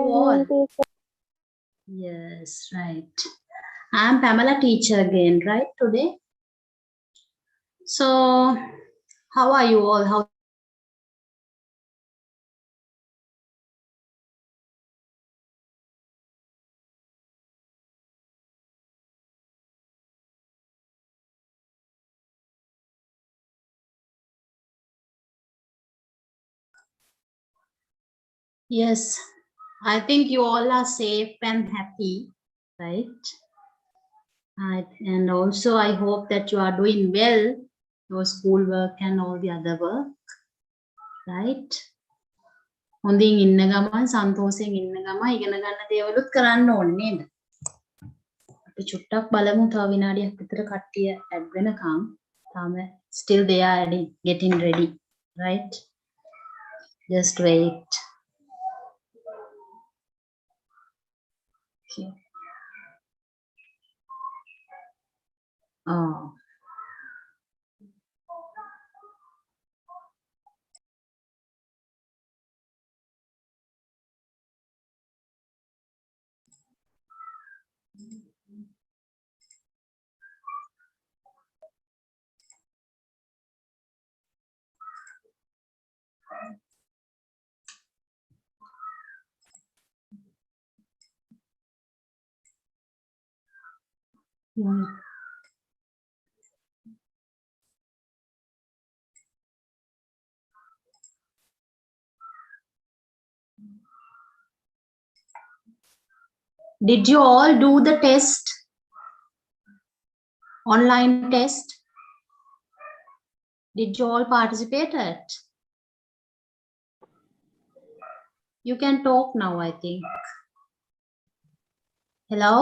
all? Yes, right. I'm Pamela, teacher again, right, today? So, how are you all? How? Yes, I think you all are safe and happy, right? And also, I hope that you are doing well, your schoolwork and all the other work, right? හොඳින් ඉන්න ගමන් සන්තෝෂයෙන් ඉන්න ගමන් ඉගෙන ගන්න දේවලුත් කරන්න ඕනේ නේද? අපි චුට්ටක් බලමු තව විනාඩියක් විතර කට්ටිය ඇඩ් වෙනකම්. තාම still they are getting ready, right? Just wait. Okay. Oh. Hmm. Did you all do the test? Online test? Did you all participate at? You can talk now, I think. Hello?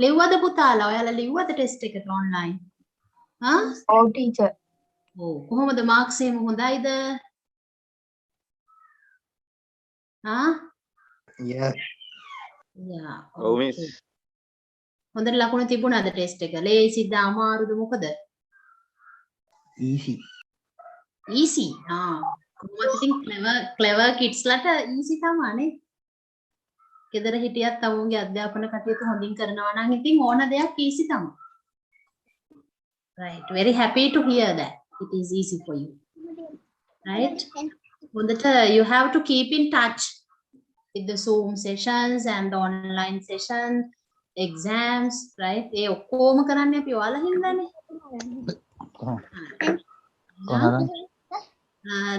ලිව්වද පුතාලා? ඔයාලා ලිව්වද test එකට online? Oh, teacher. ඔව්. කොහොමද Marx එහෙම හොඳයිද? Yes. Yeah. Oh, miss. Okay. හොඳට ලකුණු තිබුණාද test එක? ලේසිද අමාරුද මොකද? Easy. Easy. කොහොමද ඉතින් clever kids ලට easy තමයි. ගෙදර හිටියත් තමුන්ගේ අධ්‍යාපන කටයුතු හොඳින් කරනවා නම් ඉතින් ඕන දෙයක් easy තමයි. Right. Very happy to hear that. It is easy for you. Right? හොඳට you have to keep in touch with the Zoom sessions and the online sessions, exams, right? ඒ ඔක්කොම කරන්නේ අපි ඔයාලා හින්දානේ.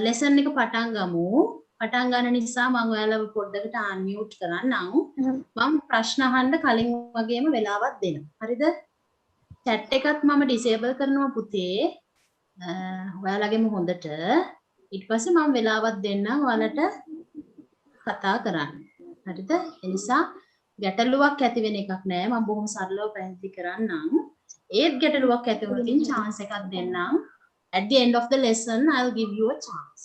lesson එක පටන් ගමු. පටන් ගන්න නිසා මම ඔයාලව පොඩ්ඩකට unmute කරන්නම්. මම ප්‍රශ්න අහන්න කලින් වගේම වෙලාවක් දෙනවා. හරිද? chat එකත් මම disable කරනවා පුතේ. ඔයාලගෙම හොඳට. ඊට පස්සේ මම වෙලාවක් දෙන්නම් ඔයාලට කතා කරන්න. හරිද? ඒ නිසා ගැටලුවක් ඇති වෙන එකක් නෑ. මම බොහොම සරලව පැහැදිලි කරන්නම්. ඒත් ගැටලුවක් ඇති වුණොත් chance එකක් දෙන්නම්. At the end of the lesson, I'll give you a chance.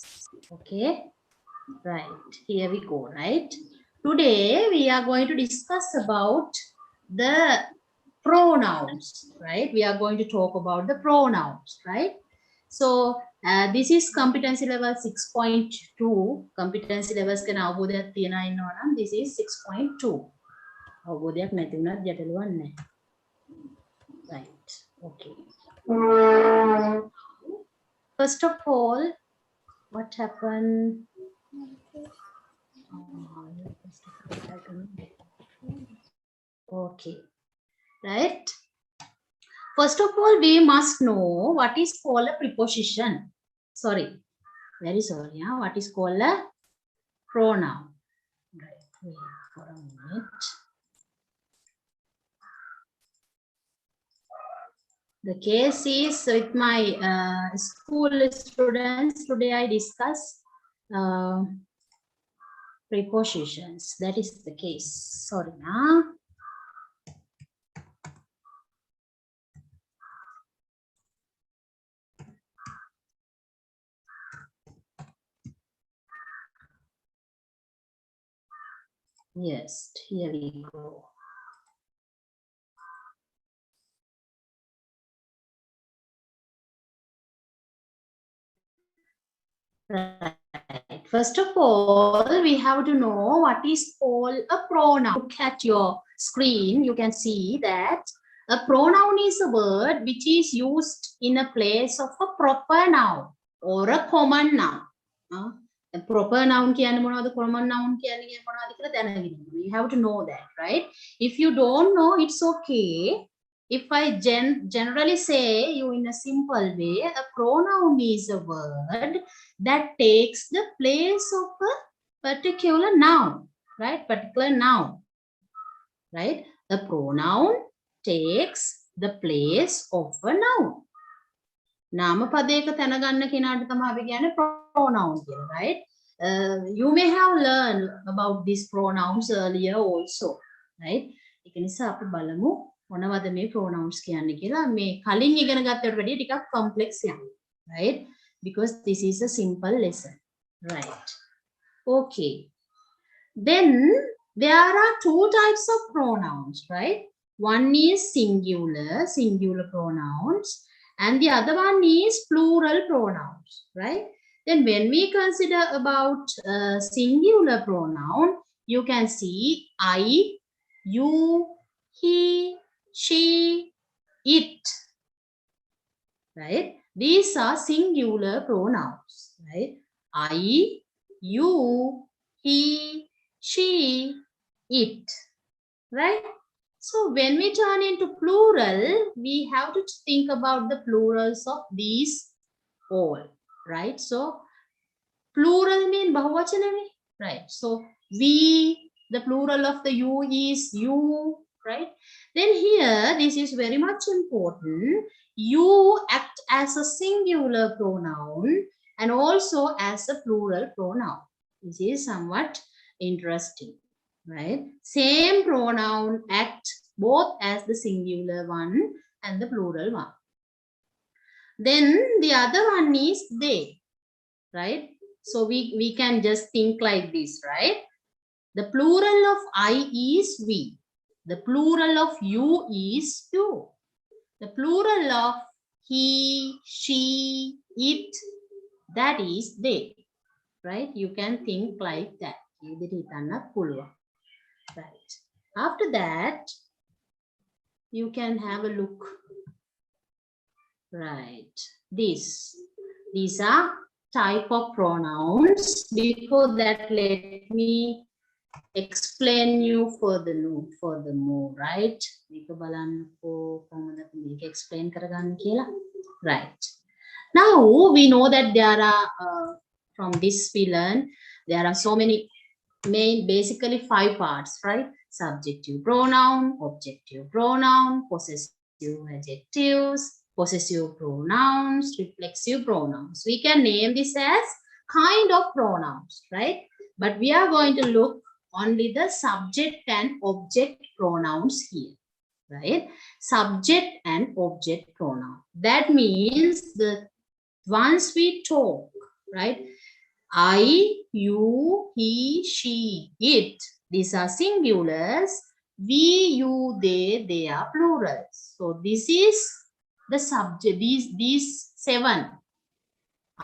Okay? Right. Here we go, right? Today, we are going to discuss about the pronouns, right? We are going to talk about the pronouns, right? So, this is competency level 6.2. Competency levels can අවබෝධයක් තියනා ඉන්නවා නම් this is 6.2. අවබෝධයක් නැති වුණත් ගැටලුවක් නැහැ. Right. Okay. First of all, what happened? Okay. Right. First of all, we must know what is called a preposition. Sorry. Very sorry. What is called a pronoun. Right. Wait for a minute. The case is with my school students. Today I discuss prepositions. That is the case. Sorry. Yes, here we go. Right. First of all, we have to know what is called a pronoun. Look at your screen, you can see that a pronoun is a word which is used in a place of a proper noun or a common noun. A proper noun කියන්නේ මොනවද, common noun කියන්නේ මොනවද කියලා දැනගෙන ඉන්න. You have to know that, right? If you don't know, it's okay. If I generally say you in a simple way, a pronoun is a word that takes the place of a particular noun, right? Particular noun, right? A pronoun takes the place of a noun. නාමපදයක තැන ගන්න කෙනාට තමයි අපි කියන්නේ pronoun කියලා, right? You may have learned about these pronouns earlier also, right? ඒක නිසා අපි බලමු මොනවද මේ pronouns කියන්නේ කියලා. මේ කලින් ඉගෙන ගත්තට වැඩිය ටිකක් complex යනවා, right? Because this is a simple lesson, right? Okay. Then there are two types of pronouns, right? One is singular pronouns, and the other one is plural pronouns, right? Then when we consider about singular pronoun, you can see I, you, he, she, it, right? These are singular pronouns, right? I, you, he, she, it, right? So when we turn into plural, we have to think about the plurals of these all, right? So plural mean bahuvachana, right? So we, the plural of the you is you, right? Then here, this is very much important. You act as a singular pronoun and also as a plural pronoun. This is somewhat interesting, right? Same pronoun act both as the singular one and the plural one. Then the other one is they, right? So we can just think like this, right? The plural of I is we. The plural of you is you. The plural of he, she, it, that is they, right? You can think like that. Right. After that, you can have a look. Right. These are type of pronouns. Before that, let me explain you furthermore, right? Explain right. Now we know that there are from this we learn there are so many basically 5 parts, right? Subjective pronoun, objective pronoun, possessive adjectives, possessive pronouns, reflexive pronouns. We can name this as kind of pronouns, right? But we are going to look only the subject and object pronouns here, right? Subject and object pronoun. That means the once we talk, right? I, you, he, she, it. These are singulars. We, you, they are plurals. So this is the subject. These 7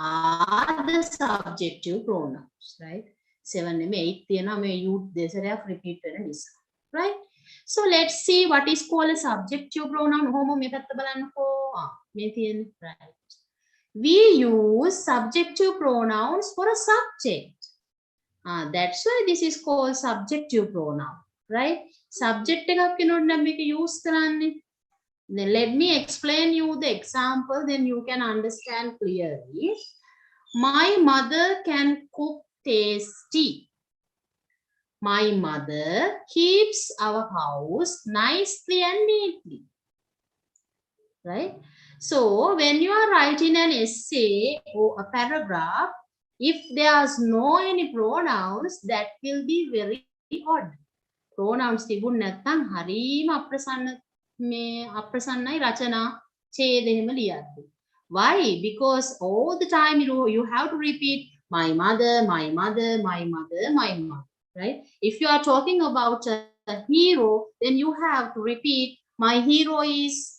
are the subjective pronouns, right? 7 8 you repeat, right? So let's see what is called a subjective pronoun. Right. We use subjective pronouns for a subject. That's why this is called subjective pronoun, right? Subject use then let me explain you the example, then you can understand clearly. My mother can cook tasty. My mother keeps our house nicely and neatly, right? So when you are writing an essay or a paragraph, if there's no any pronouns, that will be very odd. Pronouns තිබුණ නැත්නම් හරීම අප්‍රසන්නයි රචනා ඡේදෙම ලියද්දි. Why? Because all the time you have to repeat my mother, my mother, my mother, my mother, right? If you are talking about a hero, then you have to repeat my hero is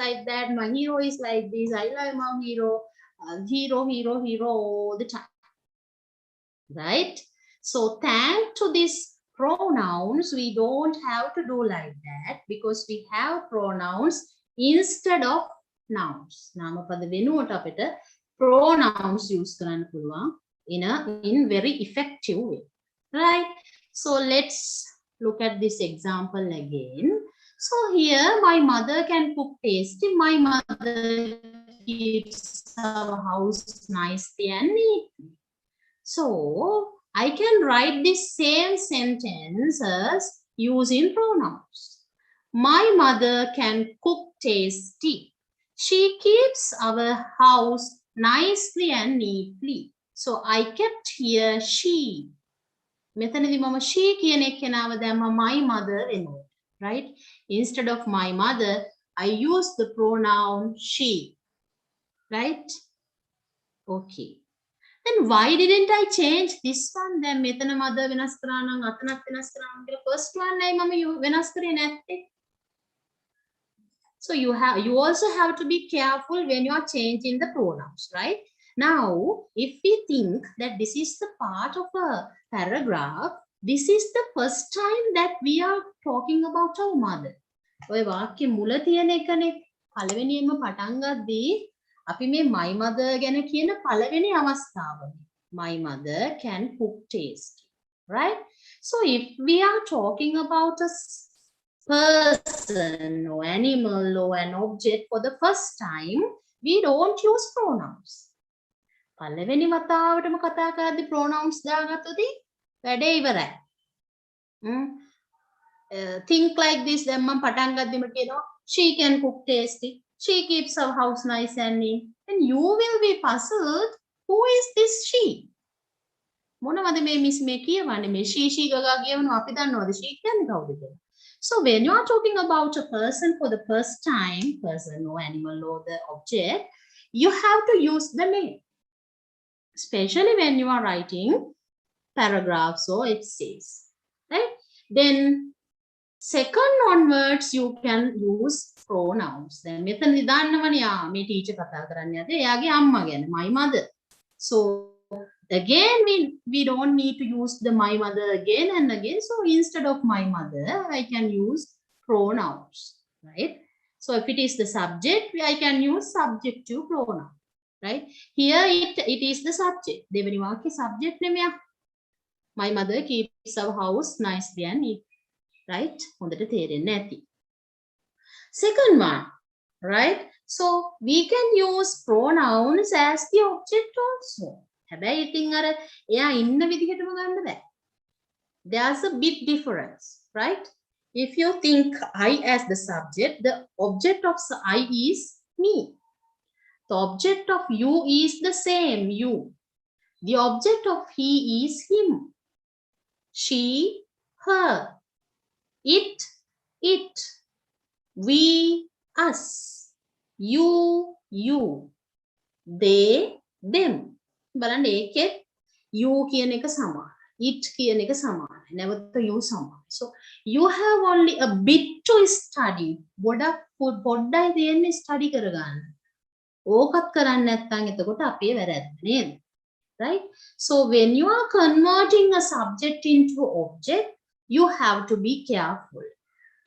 like that, my hero is like this, I love my hero, hero, hero, hero all the time. Right? So thanks to these pronouns, we don't have to do like that because we have pronouns instead of nouns. නාමපද වෙනුවට අපිට pronouns use කරන්න පුළුවන් in very effective way. Right? So let's look at this example again. So here my mother can cook tasty. My mother keeps our house nicely and neatly. So I can write this same sentence as using pronouns. My mother can cook tasty. She keeps our house nicely and neatly. So I kept here she. මෙතනදී මම she කියන එක්කෙනාව දැම්ම my mother වෙනුවට. Right? Instead of my mother, I use the pronoun she. Right? Okay. Then why didn't I change this one? දැන් මෙතන mother වෙනස් කරා නම් අතනක් වෙනස් කරා නම් කියලා first one නයි මම වෙනස් කරේ නැත්තේ. So you also have to be careful when you are changing the pronouns, right? Now, if we think that this is the part of a paragraph, this is the first time that we are talking about our mother. ඔය වාක්‍ය මුල තියෙන එකනේ පළවෙනියෙන්ම පටන් ගද්දී අපි මේ my mother ගැන කියන පළවෙනි අවස්ථාවනේ. My mother can cook tasty, right? So if we are talking about a person or animal or an object for the first time, we don't use pronouns. පළවෙනි වතාවටම කතා කරද්දී pronouns දාගත්තොත් වැඩේ ඉවරයි. Think like this. දැන් මම පටන් ගද්දිම කියනවා she can cook tasty. She keeps our house nice and neat. And you will be puzzled. Who is this she? මොනවද මේ මිස් මේ කියවන්නේ මේ she ගගා කියවනවා අපි දන්නවද she කියන්නේ කවුද කියලා. So when you are talking about a person for the first time, person or animal or the object, you have to use the name. Especially when you are writing paragraphs or essays, right? Then second onwards you can use pronouns. Then මෙතනදී දාන්නවනේ මේ teacher කතා කරන්නේ අද එයාගේ අම්මා ගැන my mother. So again we don't need to use the my mother again and again. So instead of my mother I can use pronouns, right? So if it is the subject I can use subjective pronoun, right? Here it is the subject. දෙවෙනි වාක්‍ය subject නෙමෙයි. My mother keeps our house nicely and neat, right? හොඳට තේරෙන්නේ නැති. Second one, right? So we can use pronouns as the object also. හැබැයි ඉතින් අර එයා ඉන්න විදිහටම ගන්න බෑ. There's a big difference, right? If you think I as the subject, the object of I is me. The object of you is the same, you. The object of he is him. She, her. It, we, us. You, they, them. බලන්න ඒකෙත් you කියන එක සමානයි. It කියන එක සමානයි. නැවත you සමානයි. So you have only a bit to study. පොඩ්ඩයි තියෙන්නේ study කරගන්න. ඕකත් කරන්නේ නැත්නම් එතකොට අපේ වැරද්ද නේද? Right? So when you are converting a subject into object, you have to be careful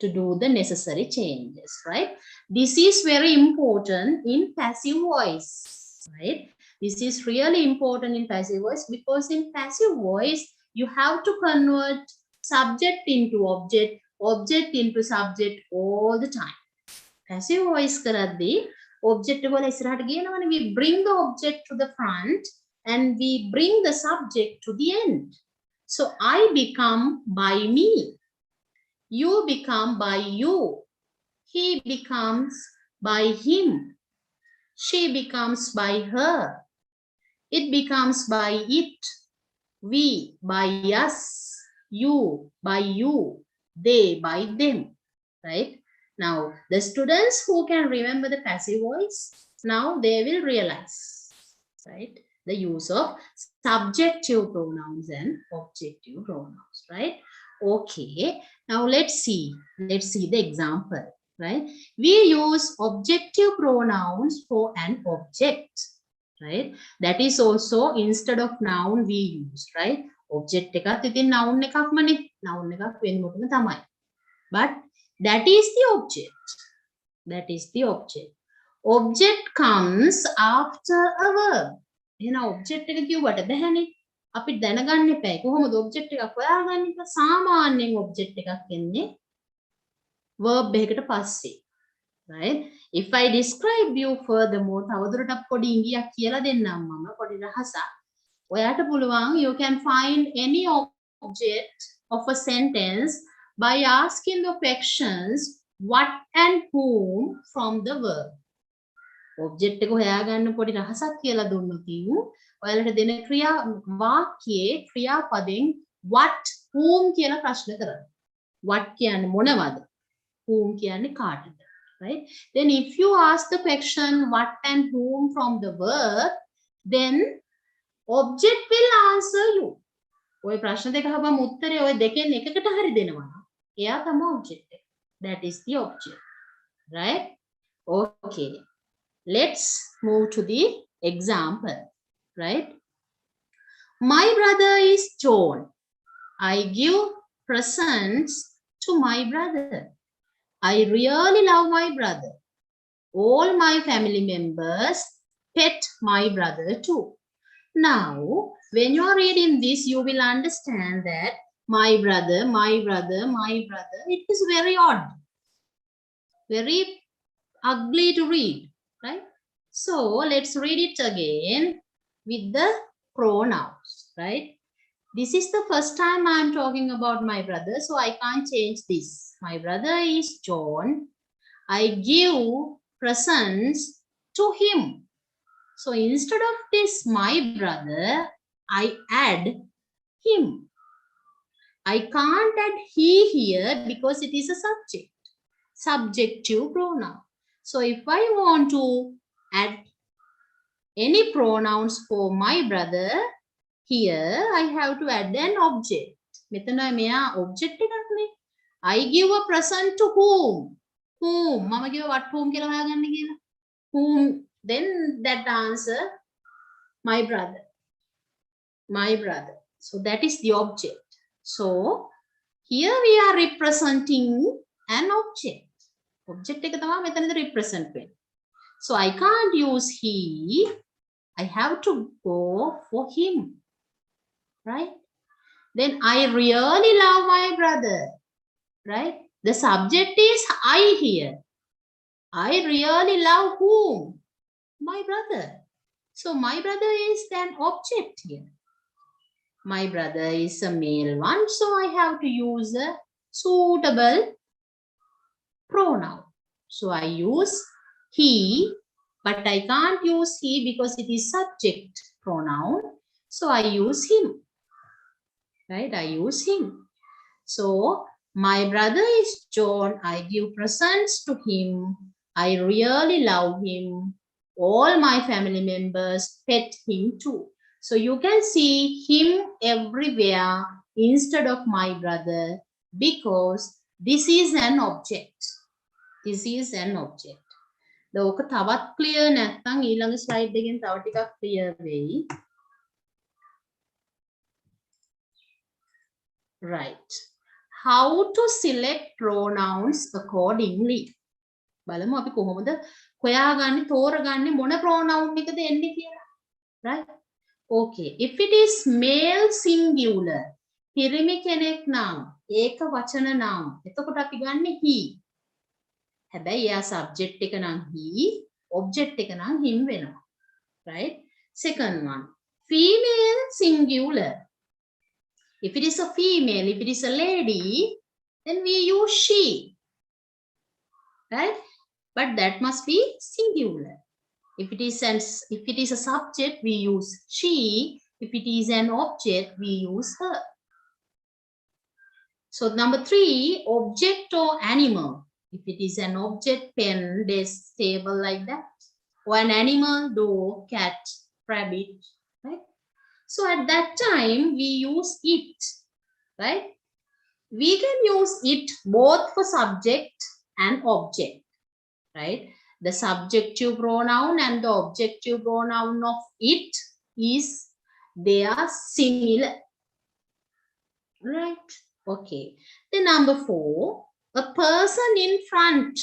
to do the necessary changes, right? This is very important in passive voice, right? This is really important in passive voice because in passive voice, you have to convert subject into object, object into subject all the time. Passive voice කරද්දී object වල ඉස්සරහට ගියනවනේ, we bring the object to the front and we bring the subject to the end. So I become by me. You become by you. He becomes by him. She becomes by her. It becomes by it. We by us. You by you. They by them. Right? Now, the students who can remember the passive voice, now they will realize, right, the use of subjective pronouns and objective pronouns, right? Okay, now let's see the example, right? We use objective pronouns for an object. right? That is also instead of noun we use, right? Object එකත් ඉතින් noun එකක්මනේ. noun එකක් වෙනකොටම තමයි. But that is the object. That is the object. Object comes after a verb. එහෙනම් object එක කිව්වට බැහැනේ. අපි දැනගන්න එපා. කොහොමද object එකක් හොයාගන්නේ? සාමාන්‍යයෙන් object එකක් එන්නේ verb එකකට පස්සේ. Right? If I describe you furthermore, තවදුරටත් පොඩි ඉංගියක් කියලා දෙන්නම් මම පොඩි රහසක්. ඔයාට පුළුවන් you can find any object of a sentence by asking the questions what and whom from the verb. object එක හොයාගන්න පොඩි රහසක් කියලා දුන්නොත් ඔයාලට දෙන ක්‍රියා වාක්‍යයේ ක්‍රියාපදයෙන් what whom කියලා ප්‍රශ්න කරන්න. what කියන්නේ මොනවද? whom කියන්නේ කාටද? Right? Then if you ask the question what and whom from the verb, then object will answer you. ඔය ප්‍රශ්න දෙක අහපම උත්තරේ ඔය දෙකෙන් එකකට හරි දෙනවා. එයා තමයි object එක. That is the object. Right? Okay. Let's move to the example. Right? My brother is John. I give presents to my brother. I really love my brother. All my family members pet my brother too. Now, when you are reading this, you will understand that my brother, it is very odd, very ugly to read, right? So, let's read it again with the pronouns, right? This is the first time I am talking about my brother, so I can't change this. My brother is John. I give presents to him. So instead of this my brother, I add him. I can't add he here because it is a subject. Subjective pronoun. So if I want to add any pronouns for my brother, here I have to add an object. මෙතන මෙයා object එකක් නේ. I give a present to whom? Whom? මම කිව්වා what whom කියලා හොයාගන්න කියලා. Whom? Then that answer my brother. My brother. So that is the object. So here we are representing an object. Object එක තමයි මෙතනද represent වෙන්නේ. So I can't use he. I have to go for him. Right? Then I really love my brother. Right? The subject is I here. I really love whom? My brother. So my brother is an object here. My brother is a male one, so I have to use a suitable pronoun. So I use he, but I can't use he because it is subject pronoun. So I use him. Right? I use him. So my brother is John. I give presents to him. I really love him. All my family members pet him too. So you can see him everywhere instead of my brother because this is an object. This is an object. ඕක තවත් clear නැත්නම් ඊළඟ slide එකෙන් තව ටිකක් clear වෙයි. Right. How to select pronouns accordingly. බලමු අපි කොහොමද හොයාගන්නේ තෝරගන්නේ මොන pronoun එකද එන්නේ කියලා. Right? Okay. If it is male singular, පිරිමි කෙනෙක් නම් ඒක වචන නම් එතකොට අපි ගන්නේ he. හැබැයි එයා subject එක නම් he, object එක නම් him වෙනවා. Right? Second one. Female singular. If it is a female, if it is a lady, then we use she. Right? But that must be singular. If it is a subject, we use she. If it is an object, we use her. So number 3, object or animal. If it is an object, pen, desk, table, like that. Or an animal, dog, cat, rabbit. Right? So at that time, we use it. Right? We can use it both for subject and object. Right? The subjective pronoun and the objective pronoun of it is, they are similar. Right? Okay. Then number 4, a person in front.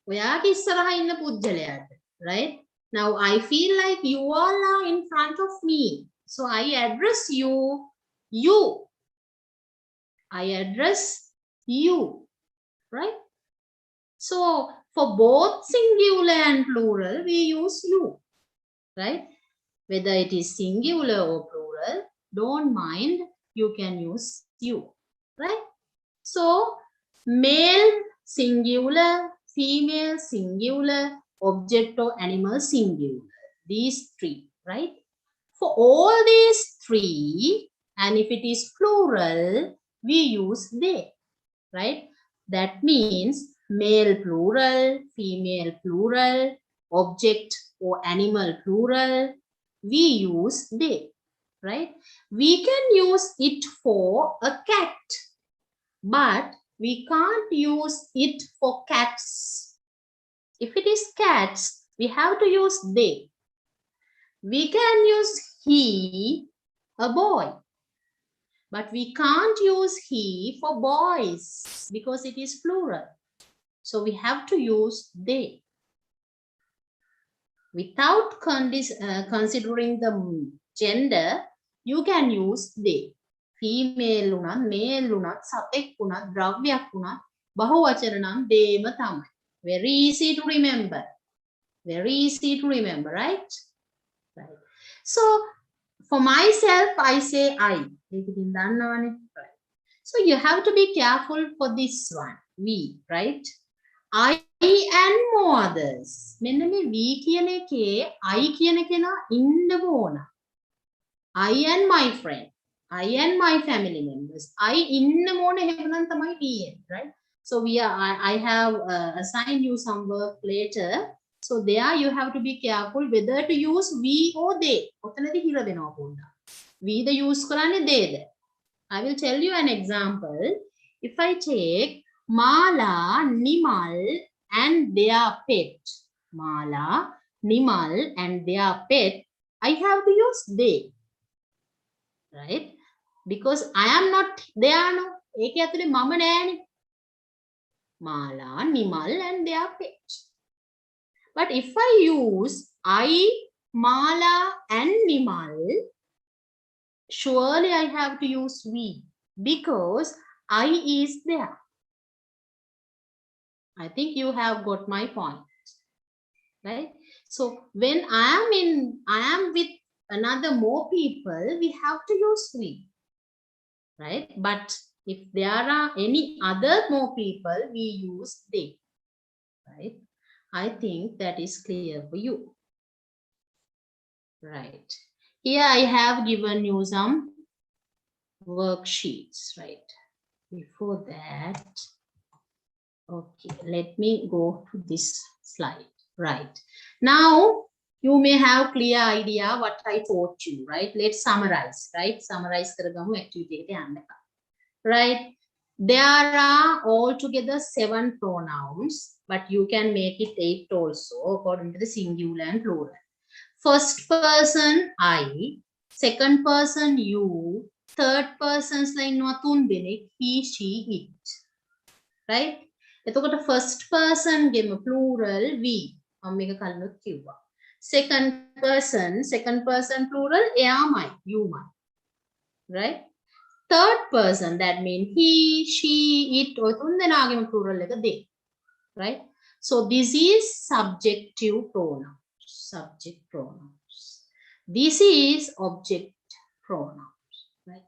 ඔයාගේ ඉස්සරහා ඉන්න පුද්ගලයාට. Right? Now I feel like you all are in front of me. So I address you, you. I address you. Right? So for both singular and plural, we use you. Right? Whether it is singular or plural, don't mind, you can use you. Right? So male singular, female singular, object or animal singular. These 3, right? For all these 3, and if it is plural, we use they, right? That means male plural, female plural, object or animal plural, we use they, right? We can use it for a cat, but we can't use it for cats. If it is cats, we have to use they. We can use he, a boy, but we can't use he for boys because it is plural. So we have to use they. Without considering the gender, you can use they. Female උනත්, male උනත්, සතෙක් උනත්, ද්‍රව්‍යයක් උනත්, බහුවචන නම් දේම තමයි. Very easy to remember. Very easy to remember, right? Right. So for myself, I say I. Right. So you have to be careful for this one. We, right? I and more others. මෙන්න මේ we කියන එකේ I කියන කෙනා ඉන්න ඕන. I and my friend. I and my family members. I ඉන්න ඕන එහෙනම් තමයි we, right? So I have assigned you some work later. So there you have to be careful whether to use we or they. ඔතනදී හිර වෙනවා පොඩ්ඩක්. We the use කරන්නේ they. I will tell you an example. If I take Mala, Nimal and their pet. Mala, Nimal and their pet. I have to use they. Right? Because I am not there. No. ඒකේ ඇතුලේ මම නෑනේ. Mala, Nimal and their pet. But if I use I, Mala and Nimal, surely I have to use we because I is there. I think you have got my point, right? So when I am with another more people, we have to use we, right? But if there are any other more people, we use they, right? I think that is clear for you, right? Here I have given you some worksheets, right? Before that, okay, let me go to this slide. Right. Now, you may have clear idea what I taught you, right? Let's summarize, right? Summarize කරගමු activity එකට යන්න. Right? There are altogether 7 pronouns, but you can make it 8 also according to the singular and plural. First person I, second person you, third person's ලා ඉන්නවා 3 දෙනෙක්, he, she, it. Right? එතකොට first person ගෙම plural we. මම මේක කලිනුත් කිව්වා. Second person plural එයාමයි, youමයි. Right? Third person, that means he, she, it, ඔය 3 දෙනාගේම plural එක they. Right? So this is subjective pronouns. Subject pronouns. This is object pronouns. Right?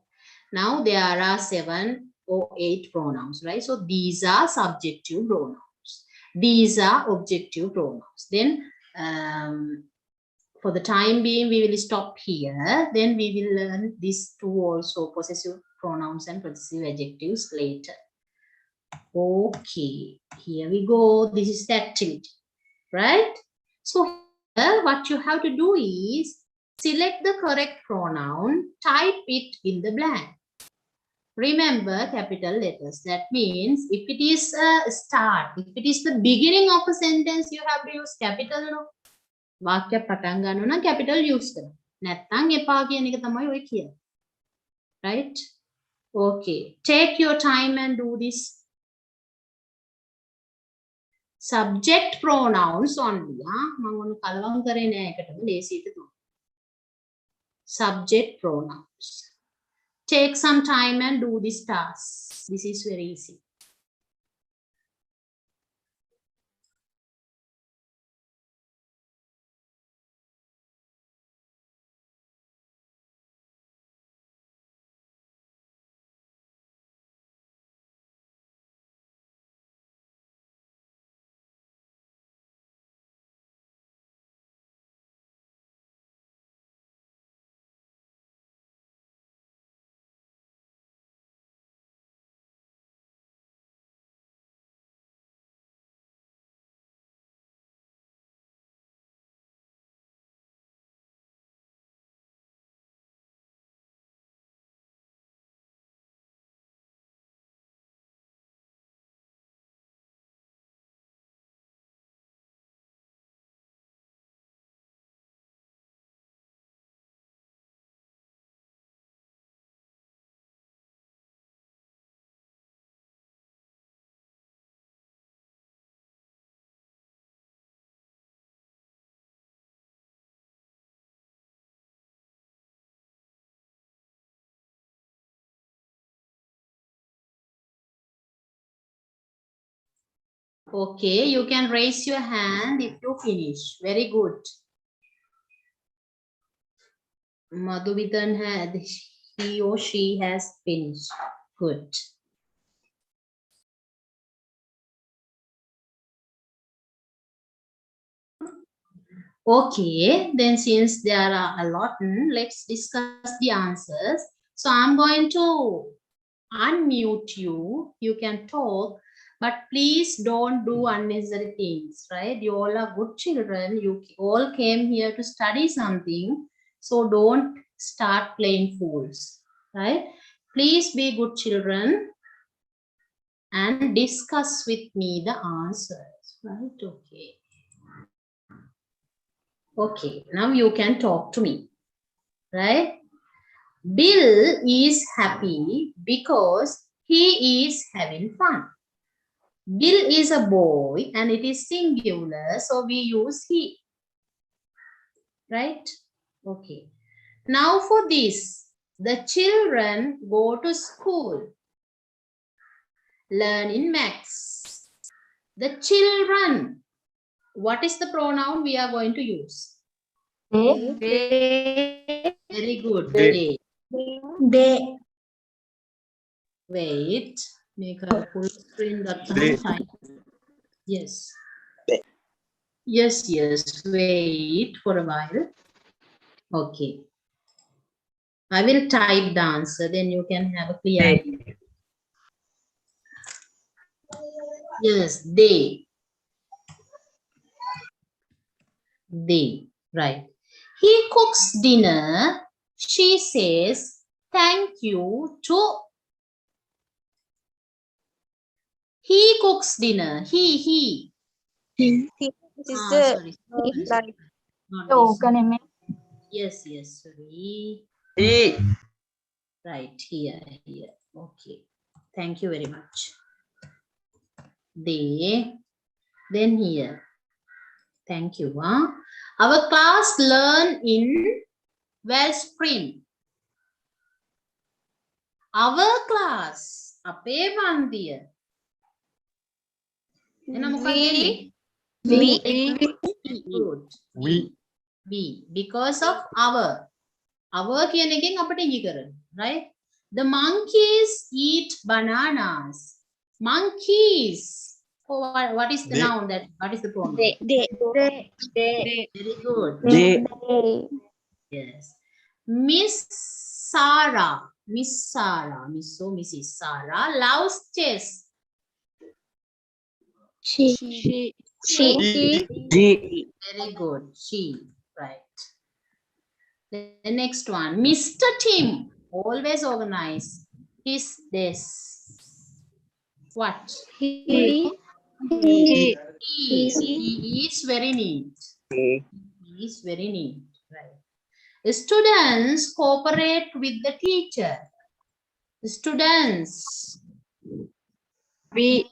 Now there are 7 or 8 pronouns, right? So these are subjective pronouns. These are objective pronouns. Then for the time being, we will stop here. Then we will learn these 2 also, possessive pronouns and possessive adjectives later. Okay, here we go. This is the activity, right? So here, what you have to do is select the correct pronoun, type it in the blank. remember capital letters. That means if it is a start, if it is the beginning of a sentence, you have to use capital. No? වාක්‍ය පටන් ගන්න නම් capital use කරන්න. නැත්නම් එපා කියන එක තමයි ඔය කියන්නේ. Right? Okay. Take your time and do this. Subject pronouns only. මම ඔන්න කලවම් කරේ නෑ එකටම ලේසියට දුන්නා. Subject pronouns. Take some time and do this task. This is very easy. Okay, you can raise your hand if you finish. Very good. Madhuvidan had, he or she has finished. Good. Okay, then since there are a lot, let's discuss the answers. So I'm going to unmute you. You can talk. But please don't do unnecessary things, right? You all are good children. You all came here to study something. So don't start playing fools, right? Please be good children and discuss with me the answers, right? Okay. Okay, now you can talk to me, right? Bill is happy because he is having fun. Bill is a boy and it is singular, so we use he. Right? Okay. Now for this, the children go to school, learn in maths. The children, what is the pronoun we are going to use? They. Very good. They. They. Wait. Make a full screen that time. Yes. Yes, yes. Wait for a while. Okay. I will type the answer, then you can have a clear idea. Yes, they. They, right. He cooks dinner. She says, thank you to. He cooks dinner. He. Sorry. Like Not this. Yes, sorry. he. Right, here. Okay. Thank you very much. They. Then here. Thank you. Our class learn in Wellspring. Our class. Ape pandiya. We. Because of our. Our කියන එකෙන් අපිට ඉඟි කරන්න. Right? The monkeys eat bananas. Monkeys. Oh, what is the noun that? What is the pronoun? They. Very good. They. Yes. Miss Sarah, Miss or Mrs. Sarah loves chess. She. Very good. She. Right. The next one. Mr. Tim, always organized. his desk. What? He He is very neat. He is very neat. Right. Students cooperate with the teacher. Students. we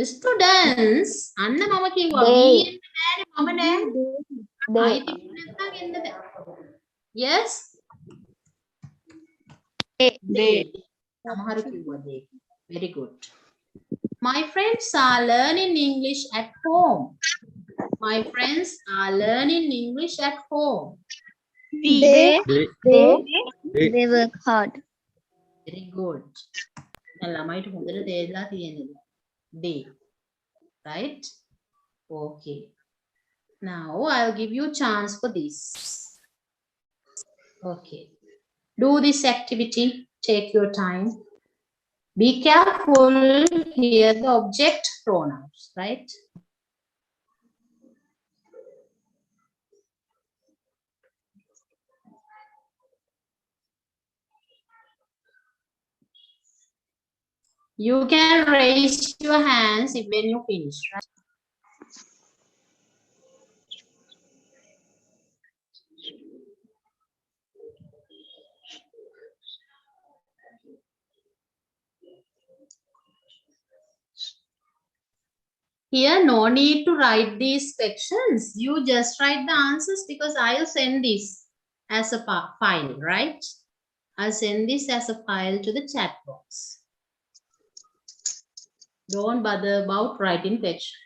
Students. අන්න මම කිව්වා They. we එන්න බෑනේ මම නෑ. අයිති නැත්තම් එන්න බෑ. Yes? they සමහරු කිව්වා they. Very good. My friends are learning English at home. My friends are learning English at home. they work hard. Very good. දැන් ළමයිට හොඳට තේරලා තියෙනද? They. Right? Okay. Now I'll give you a chance for this. Okay. Do this activity. Take your time. Be careful. Hear the object pronouns, right? You can raise your hands when you finish, right? Here, no need to write these sections. You just write the answers because I'll send this as a file, right? I'll send this as a file to the chat box. Don't bother about writing questions.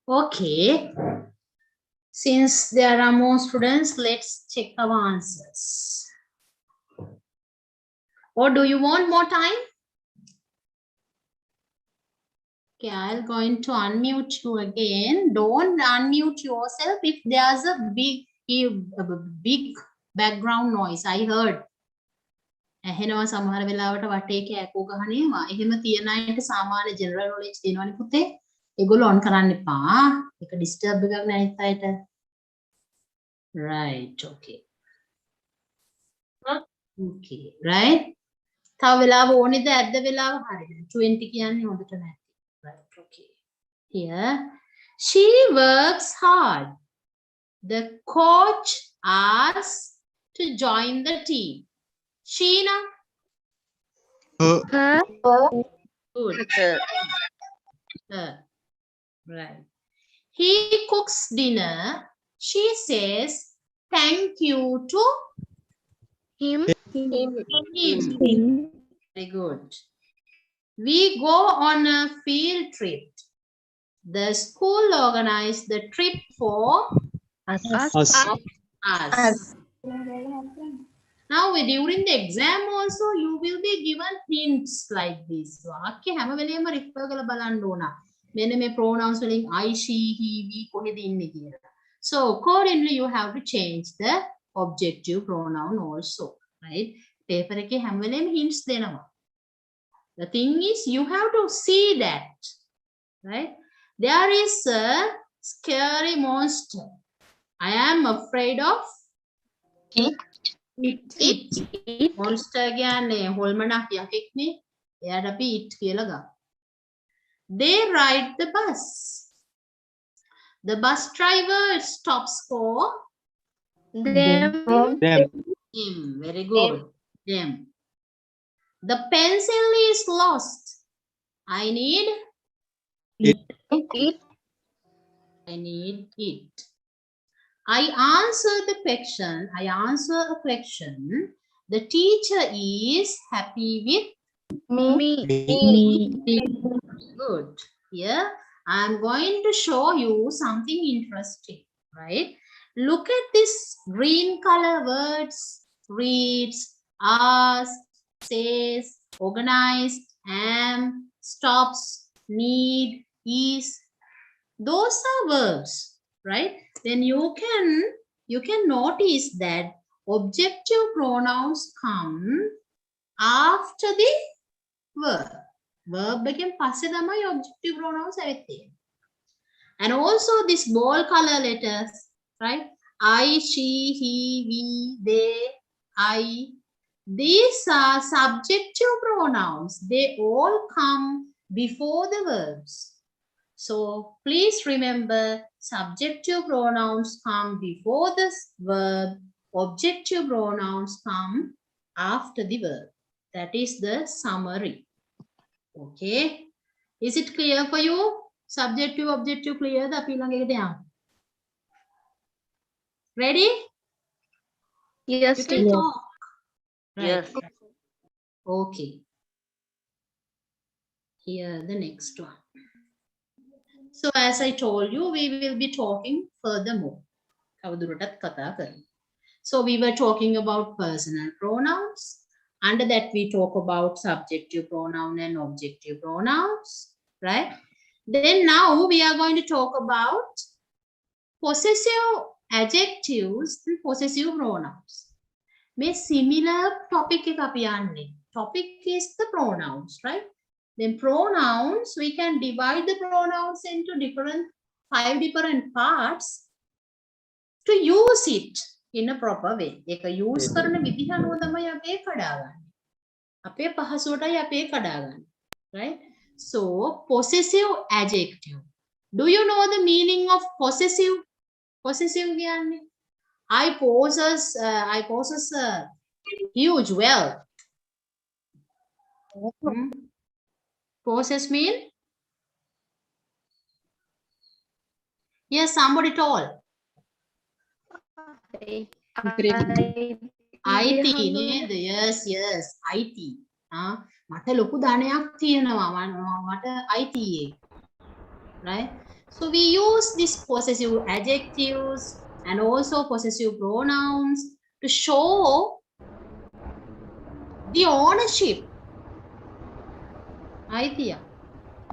Okay. Since there are more students, let's check our answers. Or do you want more time? Okay, I'm going to unmute you again. Don't unmute yourself if there's a big background noise. I heard. ඇහෙනවා සමහර වෙලාවට වටේ කෑකෝ ගහනේවා. එහෙම තියන අයට සාමාන්‍ය general knowledge තියෙනවනේ පුතේ. ඒගොල්ලෝ ඔන් කරන්න එපා. ඒක ඩිස්ටර්බ් එකක් නෑ අනිත් අයට. Right, okay. Okay, right? තව වෙලාව ඕනේද ඇද්ද වෙලාව හරිද? 20 කියන්නේ හොඳට නැති. Right, okay. Here, she works hard. The coach asks to join the team. Sheena. Good. Right. He cooks dinner. She says thank you to Him. Very good. We go on a field trip. The school organized the trip for us. Now, during the exam also, you will be given hints like this. වාක්‍ය හැම වෙලේම refer කරලා බලන්න ඕන. මෙන්න මේ pronouns වලින් I, she, he, we කොහෙද ඉන්නේ කියලා. So, accordingly, you have to change the objective pronoun also, right? Paper එකේ හැම වෙලේම hints දෙනවා. The thing is, you have to see that, right? There is a scary monster. I am afraid of it. Monster කියන්නේ හොල්මනක් යකෙක්නේ. එයාට අපි it කියලා ගමු. They ride the bus. The bus driver stops for Them. him. Very good. Them. The pencil is lost. I need It. I need it. I answer the question. I answer a question. The teacher is happy with Me. me. Good. Here, I'm going to show you something interesting, right? Look at this green color words. Reads, asks, says, organized, am, stops, need, is. Those are verbs, right? Then you can notice that objective pronouns come after the verb. Verb එකෙන් පස්සේ තමයි objective pronouns ඇවිත් තියෙන්නේ. And also this bold color letters, right? I, she, he, we, they, I. These are subjective pronouns. They all come before the verbs. So please remember, subjective pronouns come before the verb. Objective pronouns come after the verb. That is the summary. Okay. Is it clear for you? Subjective, objective clear. Ready? Yes, You can teacher. talk. Right. Yes. Okay. Here the next one. So as I told you, we will be talking furthermore. So we were talking about personal pronouns. Under that we talk about subjective pronoun and objective pronouns, right? Then now we are going to talk about possessive adjectives and possessive pronouns. May similar topic එක අපි යන්නේ. Topic is the pronouns, right? Then pronouns, we can divide the pronouns into 5 different parts to use it in a proper way. එක use කරන විදිහ අනුව තමයි අපි ඒක කඩාගන්නේ. අපේ පහසුවටයි අපි ඒක කඩාගන්නේ. Right? So, possessive adjective. Do you know the meaning of possessive? Possessive කියන්නේ I possess a huge wealth. Possess mean? Yes, somebody told. IT නේද? Yes, IT. මට ලොකු ධනයක් තියෙනවා. මට IT එක. Right? So we use these possessive adjectives and also possessive pronouns to show the ownership. අයිතිය.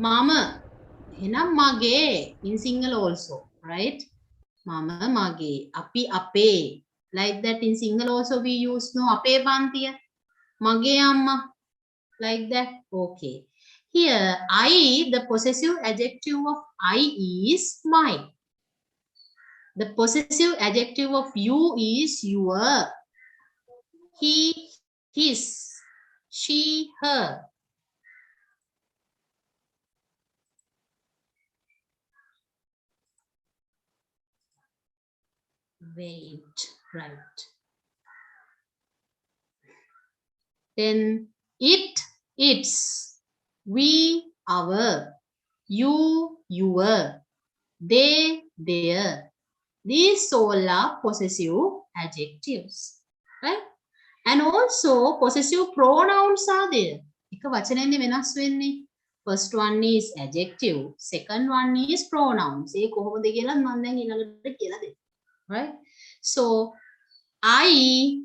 මම එහෙනම් මගේ in single also, right? මම මගේ අපි අපේ. Like that in single also we use no අපේ පන්තිය. මගේ අම්මා. Like that. Okay. Here I, the possessive adjective of I is mine. The possessive adjective of you is your. He, his, she, her. Wait, right. Then it, its, we, our, you, your, they, their. These all are possessive adjectives, right? And also possessive pronouns are there. එක වචනෙන්නේ වෙනස් වෙන්නේ. First one is adjective, second one is pronouns. ඒ කොහොමද කියලා මම දැන් ඊළඟට කියලා දෙන්න. Right? So I,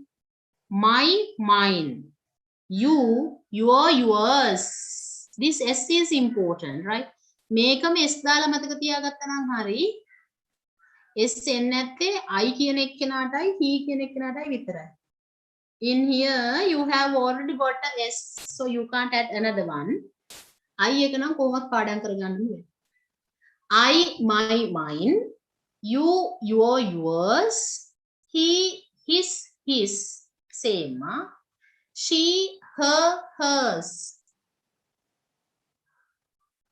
my, mine. You, your, yours. This S is important, right? මේකම S දාලා මතක තියාගත්තා නම් හරි. S එන්නේ නැත්තේ I කියන එක්කෙනාටයි he කියන එක්කෙනාටයි විතරයි. In here you have already got a S, so you can't add another one. I එක නම් කොහොමද පාඩම් කරගන්න ඕනේ. I, my, mine. You, your, yours. He, his. Same. She, her, hers.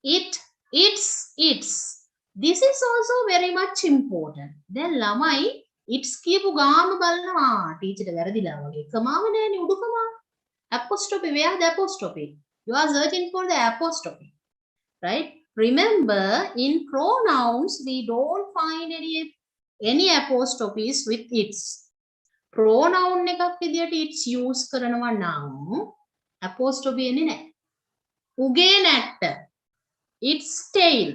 It, its. This is also very much important. Then ළමයි it's කියපු ගාම බලනවා ටීචර්ට වැරදිලා වගේ. කමාව නෑනේ උඩුකම. Apostrophe, where the apostrophe? You are searching for the apostrophe. Right? Remember, in pronouns, we don't find any apostrophes with its. Pronoun එකක් විදියට its use කරනවා නම් apostrophe එන්නේ නැහැ. උගේ නැට්ට its tail.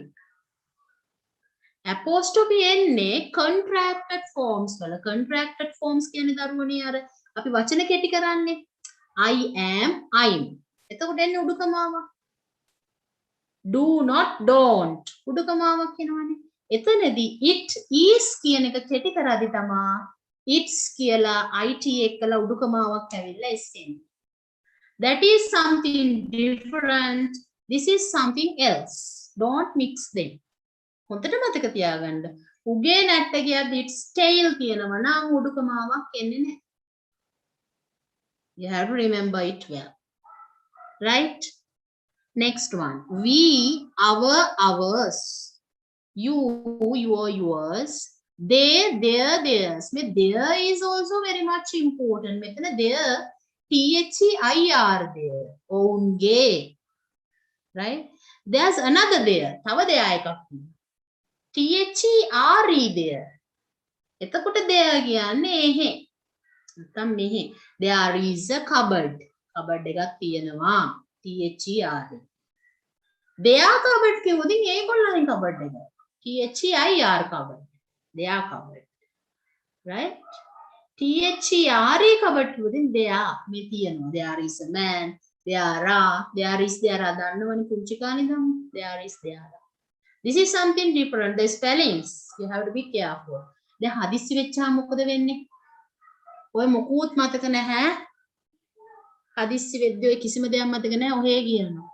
apostrophe එන්නේ contracted forms වල. contracted forms කියන්නේ දරුවනේ අර අපි වචන කෙටි කරන්නේ. I am, I'm. එතකොට එන්නේ උඩුකමාවක්. Do not, don't. උඩුකමාවක් එනවනේ. එතනදී it is කියන එක කෙටි කරද්දි තමා it's කියලා it එක්කලා උඩුකමාවක් ඇවිල්ලා එන්නේ. That is something different. This is something else. Don't mix them. හොඳට මතක තියාගන්න. උගේ නැට්ට කියද්දි it's tail කියනවා නම් උඩුකමාවක් එන්නේ නැහැ. You have to remember it well. Right? Next one. We, our, ours. You, your, yours. They, their, theirs. There is also very much important. මෙතන there, T-H-E-I-R there. Ownge. Right? There's another there. තව there එකක්. T-H-E-R-E there. එතකොට there කියන්නේ එහෙ. නැත්නම් මෙහෙ. There is a cupboard. cupboard එකක් තියෙනවා. T-H-E-R-E. Their cupboard කියුවොත් ඒගොල්ලන්ගේ cupboard එක. T-H-E-I-R cupboard. Their cupboard. Right? T-H-E-R-E cupboard කියුවොත් there මේ තියෙනවා. There is a man. There is දන්නවනේ පුංචි කාලේ ඉඳන්. There is. This is something different. The spellings. You have to be careful. දැන් හදිස්සි වෙච්චාම මොකද වෙන්නේ? ඔය මොකුත් මතක නැහැ. හදිස්සි වෙද්දී ඔය කිසිම දෙයක් මතක නැහැ. ඔහේ කියනවා.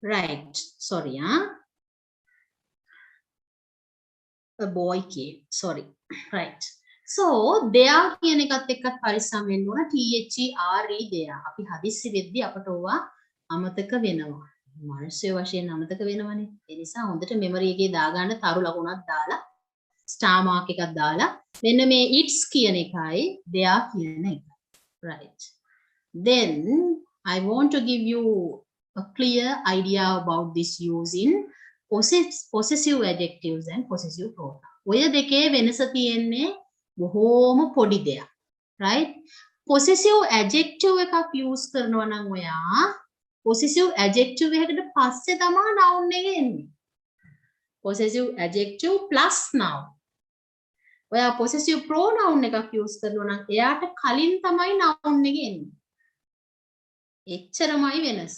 Right. Sorry, a boy came. Sorry. Right. So, there කියන එකත් එක්කත් පරිස්සම් වෙන්න ඕන. T-H-E-R-E there. අපි හදිස්සි වෙද්දී අපට ඕවා අමතක වෙනවා. මානසික වශයෙන් අමතක වෙනවනේ. ඒ නිසා හොඳට මෙමරි එකේ දාගන්න තරු ලකුණක් දාලා ස්ටාර් මාක් එකක් දාලා මෙන්න මේ its කියන එකයි there කියන එක. Right. Then I want to give you a clear idea about this use in possessive adjectives and possessive pronouns. ඔය දෙකේ වෙනස තියෙන්නේ බොහෝම පොඩි දෙයක්. Right? Possessive adjective එකක් use කරනවා නම් ඔයා possessive adjective එකකට පස්සේ තමයි noun එක එන්නේ. Possessive adjective plus noun. ඔයා possessive pronoun එකක් use කරනවා නම් එයාට කලින් තමයි noun එක එන්නේ. එච්චරමයි වෙනස.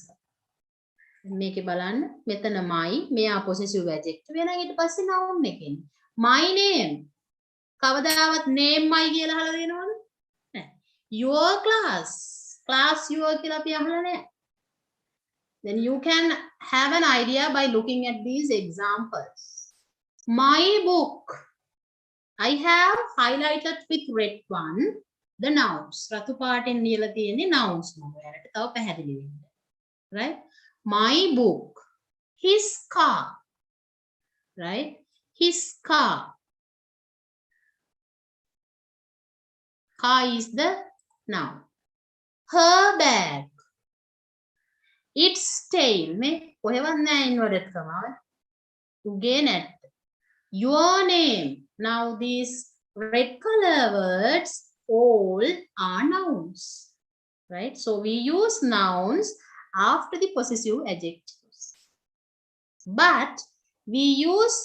මේකේ බලන්න මෙතන my මෙයා possessive adjective වෙනවා ඊට පස්සේ noun එක එන්නේ. My name කවදාවත් name my කියලා අහලා දෙනවද? නැහැ. Your class your කියලා අපි අහලා නැහැ. Then you can have an idea by looking at these examples. My book. I have highlighted with red one the nouns. රතු පාටෙන් ලියලා තියෙන්නේ nouns නම. ඔයාලට තව පැහැදිලි වෙන්න. Right? My book. His car. Right? His car. Car is the noun. Her bag. Its tail. මේ කොහෙවත් නැහැ inverted comma. උගේ නැට්ට. Your name. Now these red color words all are nouns. Right? So we use nouns after the possessive adjectives. But we use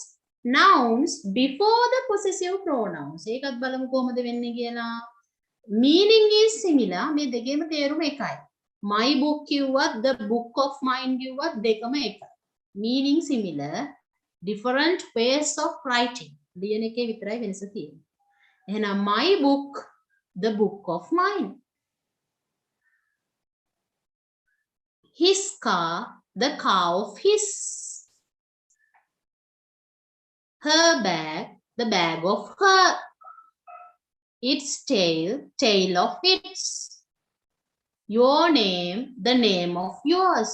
nouns before the possessive pronouns. ඒකත් බලමු කොහොමද වෙන්නේ කියලා. Meaning is similar. මේ දෙකේම තේරුම එකයි. My book කිව්වත් the book of mine කිව්වත් දෙකම එකයි. Meaning similar. Different ways of writing. ලියන එකේ විතරයි වෙනස තියෙන්නේ. එහෙනම් my book, the book of mine. His car, the car of his. Her bag, the bag of her. Its tail, tail of its. Your name, the name of yours.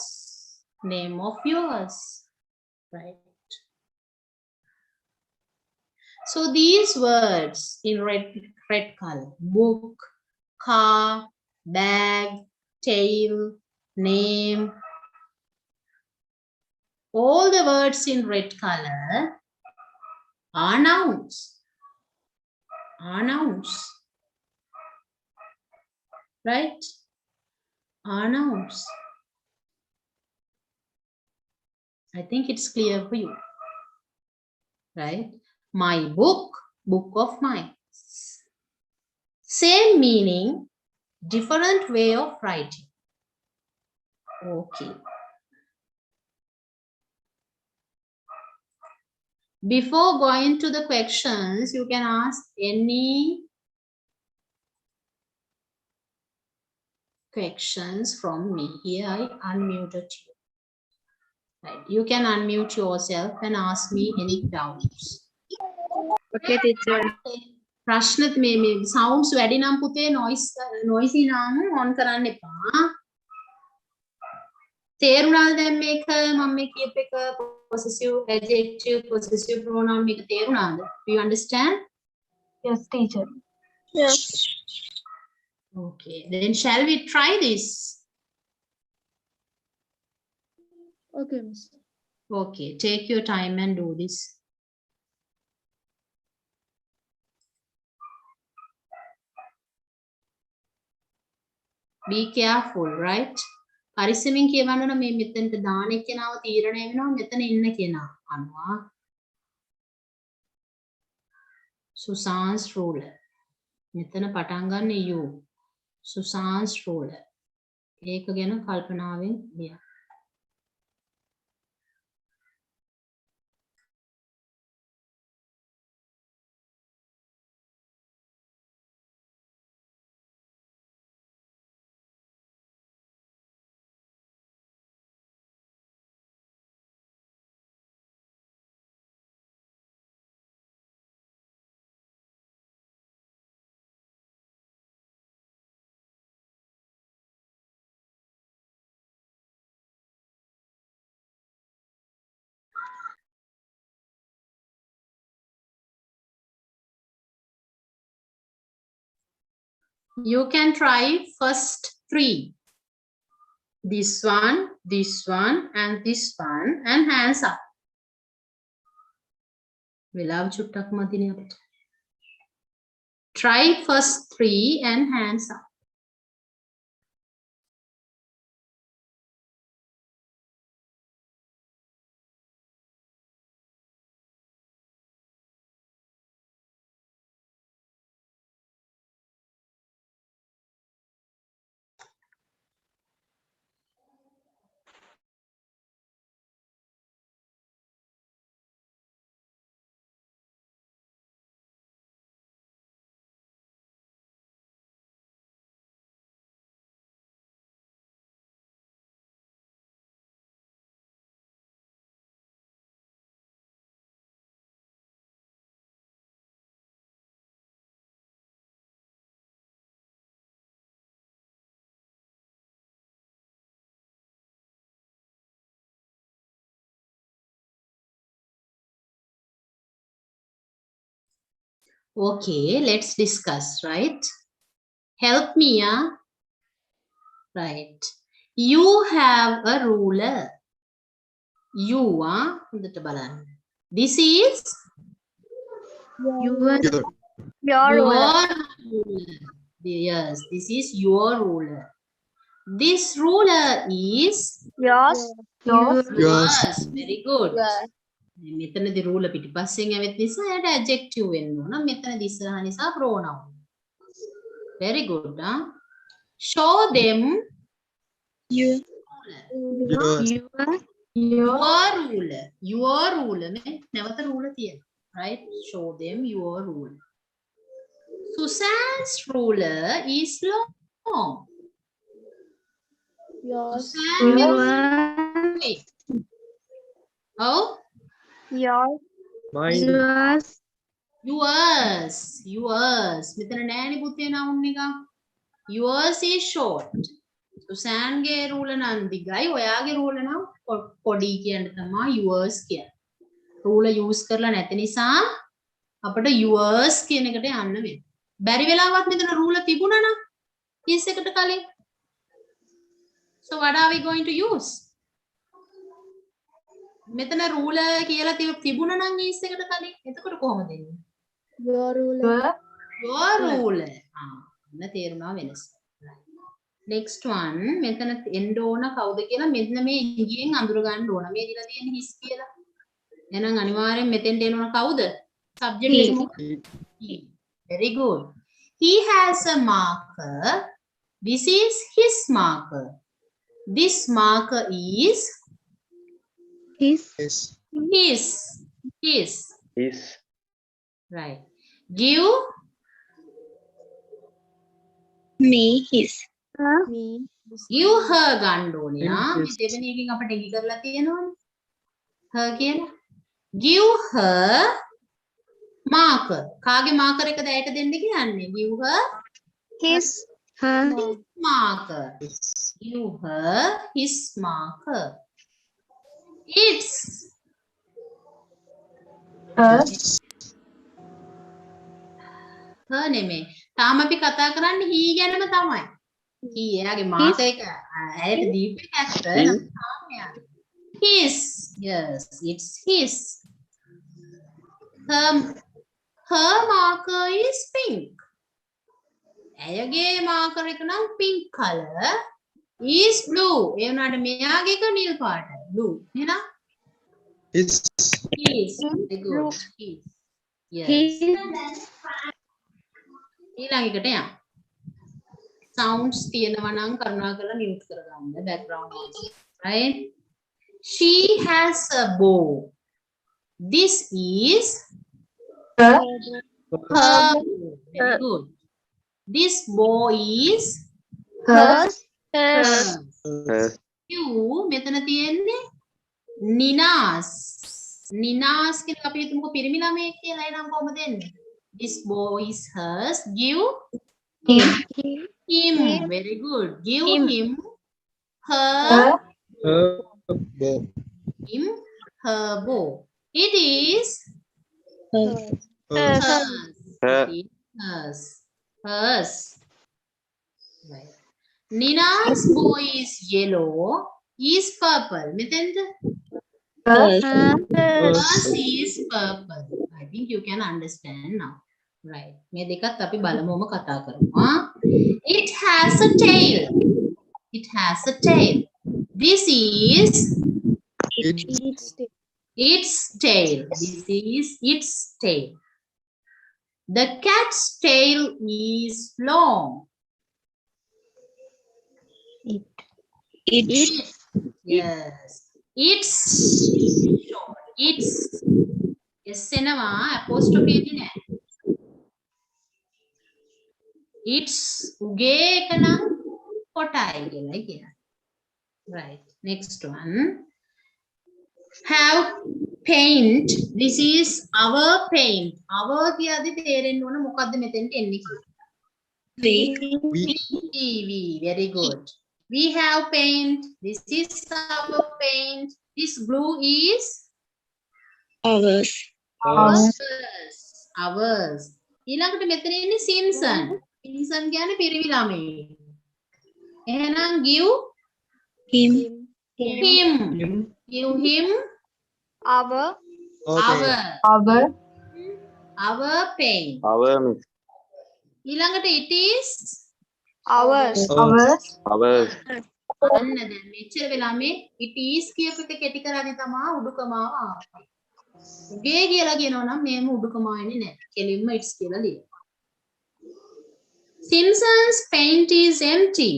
Name of yours. Right. So these words in red color: book, car, bag, tail, name. All the words in red color are nouns. Are nouns. Right? Are nouns. I think it's clear for you. Right? My book, book of mine. Same meaning, different way of writing. Okay. Before going to the questions, you can ask any questions from me. Here I unmuted you. Right. You can unmute yourself and ask me any doubts. Okay, teacher. ප්‍රශ්න මේ sounds වැඩි නම් පුතේ noisy නම් on කරන්න එපා. තේරුණාද දැන් මේක මම මේ කියප එක possessive adjective possessive pronoun මේක තේරුණාද? Do you understand? Yes, teacher. Yes. Okay, then shall we try this? Okay, miss. Okay, take your time and do this. Be careful, right? පරිස්සමින් කියවන්න නම් මේ මෙතනට දාන එක්කෙනාව තීරණය වෙනවා මෙතන ඉන්න කෙනා අනුව. Susan's ruler. මෙතන පටන් ගන්න you. Susan's ruler. ඒක ගැන කල්පනාවෙන් ලියන්න. You can try first three. This one, and this one, and hands up. වෙලාව චුට්ටක් මදිනේ අපිට. Try first three and hands up. Okay, let's discuss, right? Help me, yeah? Right. You have a ruler. You are හොඳට බලන්න. This is Your your ruler. Yes, this is your ruler. This ruler is yours. yours. Very good. Yes. මෙතනදී ruler පිටිපස්සෙන් ඇවිත් නිසා එයාට adjective වෙන්න ඕන. මෙතනදී ඉස්සරහා නිසා pronoun. Very good, huh? Show them Your ruler. Your ruler. නැවත ruler තියෙනවා. Right? Show them your ruler. Susan's ruler is long. yours. Wait. Oh? Yours. Yours. මෙතන නෑනේ පුතේ noun එක. Yours is short. Susan ගේ ruler නම් දිගයි. ඔයාගේ ruler නම් පොඩි කියන තමයි yours කියන්නේ. ruler use කරලා නැති නිසා අපිට yours කියන එකට යන්න වෙනවා. බැරි වෙලාවත් මෙතන ruler තිබුණා නම් is එකට කලින්. So what are we going to use? මෙතන ruler කියලා තිබුණා නම් is එකට කලින්. එතකොට කොහොමද දෙන්නේ? Your ruler. Your ruler. අන්න තේරුණා වෙනස. Next one මෙතන එන්න ඕන කවුද කියලා මෙන්න මේ ඉංගියෙන් අඳුර ගන්න ඕන. මේ දීලා තියෙන his කියලා. එහෙනම් අනිවාර්යෙන් මෙතෙන්ට එන්න ඕන කවුද? Subject එක මොකක්ද? He. Very good. He has a marker. This is his marker. This marker is His. his. Right. Give Me. His. Me. give her ගන්න ඕනේ. මේ දෙවෙනි එකකින් අපිට ඉඟි කරලා තියෙනවනේ. her කියලා. Give her marker. කාගේ marker එකද ඇයට දෙන්න කියන්නේ? Give her His. Her. marker. Give her his marker. It's her නෙමෙයි. තාම අපි කතා කරන්නේ he ගැනම තමයි. he එයාගේ marker එක ඇයට දීපු එක ඇත්ත. තාම එයාගේ. His. Yes, it's his. Her marker is pink. ඇයගේ marker එක නම් pink color. Is blue. ඒ වුණාට මෙයාගේ එක නිල් පාටයි. blue. එහෙනම් Is. his. Very good. His. Yes. ඊළඟ එකට යන්න. sounds තියෙනවා නම් කරුණාකරලා mute කරගන්න background noise. Right? She has a bow. This is her bow. Very good. This bow is Hers. you මෙතන තියෙන්නේ නිනාස්. නිනාස් කියලා අපි හිතමුකෝ පිරිමි ළමයෙක් කියලා. එනම් කොහොමද දෙන්නේ? This bow is hers. Give him. Very good. Give him her Bow. him her bow. It is Hers. hers. It is hers. Hers. Right. Nina's bow is yellow. Is purple. මෙතෙන්ද? Hers is purple. I think you can understand now. Right. මේ දෙකත් අපි බලමුම කතා කරනවා. It has a tail. It has a tail. This is its tail. This is its tail. The cat's tail is long. Yes. It's short. It's yes එනවා apostrophe එකේ නෑ. It's උගේ එක නම් කොටයි කියලා කියනවා. Right. Next one. Have paint. This is our paint. Our කියද්දි තේරෙන්න ඕන මොකද්ද මෙතෙන්ට එන්නේ කියලා. We. Very good. We have paint. This is our paint. This glue is Ours. ours. ඊළඟට මෙතන ඉන්නේ Simpson. Simpson කියන්නේ පිරිමි ළමයි. එහෙනම් give Him. him. Give him Our. our paint. ඊළඟට it is Ours. අන්න දැන් මෙච්චර වෙලා මේ it is කියපු එක කෙටි කරාදී තමයි උඩුකමාව ආවේ. උගේ කියලා කියනවා නම් මේම උඩුකමාව එන්නේ නැහැ. කෙලින්ම it's කියලා ලියන්න. Simpson's paint is empty.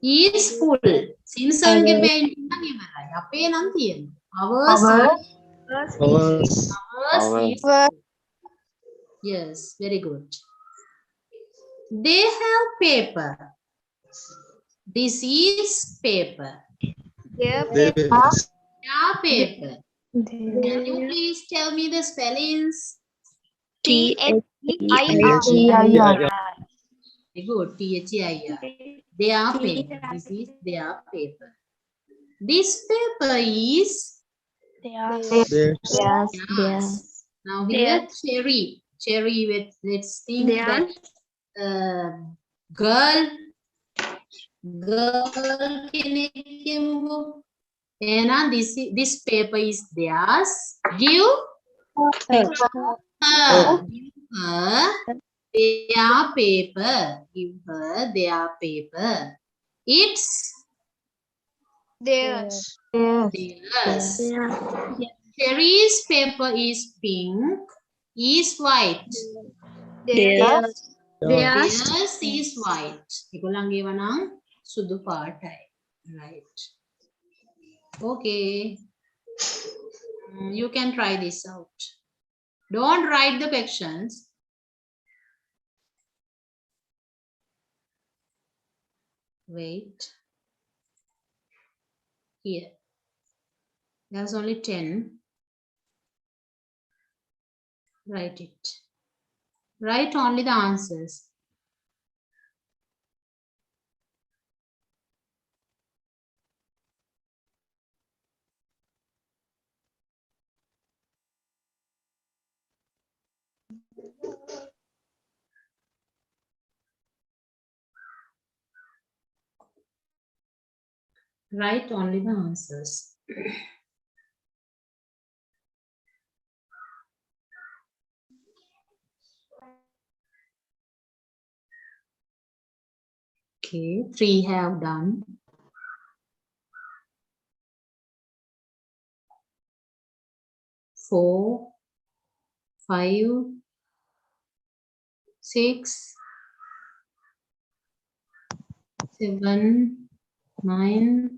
Is full. Simpson ගේ paint නම් ඉවරයි. අපේ නම් තියෙනවා. Ours is full. Yes, very good. They have paper. This is paper. Their Their paper. Can you please tell me the spellings? T-H-E-I-R. Very good. Their paper. This is their paper. This paper is There's yes. Now here cherry. Cherry with let's think that girl කෙනෙක් කියමුකෝ. එහෙනම් this paper is theirs. Give her their paper. Give her their paper. It's theirs. theirs. Cherry's paper is pink. Is white. Theirs. Theirs is white. ඒගොල්ලන්ගේ වනම් සුදු පාටයි. Right. Okay. You can try this out. Don't write the questions. Wait. Here. There's only 10. Write it. Write only the answers. Write only the answers. Okay, 3 have done. 4, 5, 6, 7, 9,